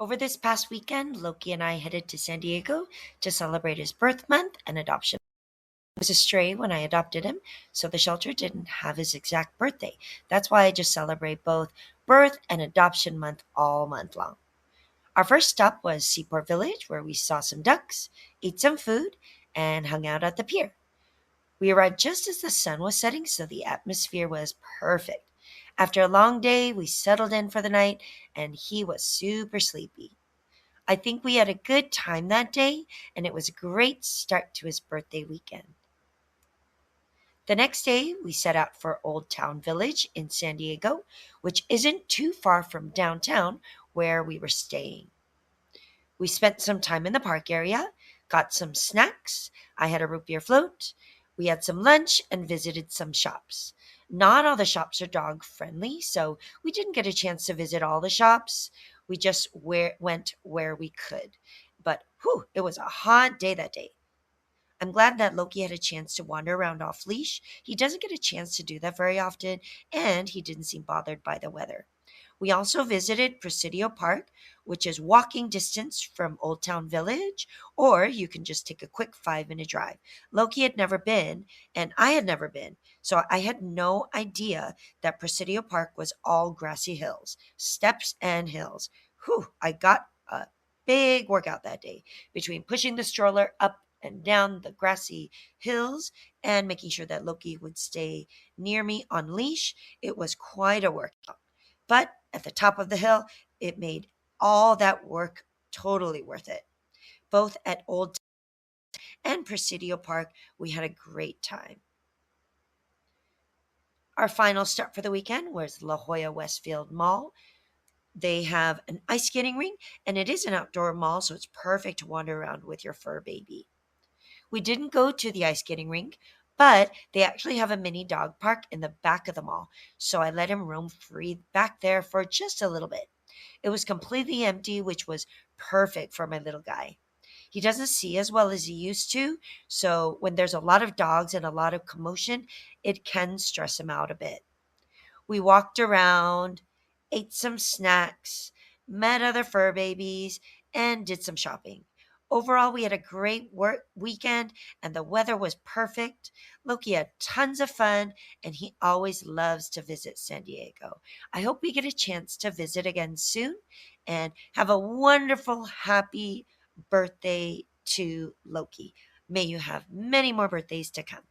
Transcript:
Over this past weekend, Loki and I headed to San Diego to celebrate his birth month and adoption. He was a stray when I adopted him, so the shelter didn't have his exact birthday. That's why I just celebrate both birth and adoption month all month long. Our first stop was Seaport Village, where we saw some ducks, ate some food, and hung out at the pier. We arrived just as the sun was setting, so the atmosphere was perfect. After a long day, we settled in for the night, and he was super sleepy. I think we had a good time that day, and it was a great start to his birthday weekend. The next day, we set out for Old Town Village in San Diego, which isn't too far from downtown where we were staying. We spent some time in the park area, got some snacks. I had a root beer float. We had some lunch and visited some shops. Not all the shops are dog friendly, so we didn't get a chance to visit all the shops. We just went where we could. But whew, it was a hot day that day. I'm glad that Loki had a chance to wander around off leash. He doesn't get a chance to do that very often, and he didn't seem bothered by the weather. We also visited Presidio Park, which is walking distance from Old Town Village, or you can just take a quick 5 minute drive. Loki had never been, and I had never been, so I had no idea that Presidio Park was all grassy hills, steps, and hills. Whew, I got a big workout that day between pushing the stroller up and down the grassy hills and making sure that Loki would stay near me on leash. It was quite a workout. But at the top of the hill, it made all that work totally worth it. Both at Old and Presidio Park, we had a great time. Our final stop for the weekend was La Jolla Westfield Mall. They have an ice skating rink, and it is an outdoor mall, so it's perfect to wander around with your fur baby. We didn't go to the ice skating rink, but they actually have a mini dog park in the back of the mall, so I let him roam free back there for just a little bit. It was completely empty, which was perfect for my little guy. He doesn't see as well as he used to, so when there's a lot of dogs and a lot of commotion, it can stress him out a bit. We walked around, ate some snacks, met other fur babies, and did some shopping. Overall, we had a great work weekend and the weather was perfect. Loki had tons of fun and he always loves to visit San Diego. I hope we get a chance to visit again soon and have a wonderful, happy birthday to Loki. May you have many more birthdays to come.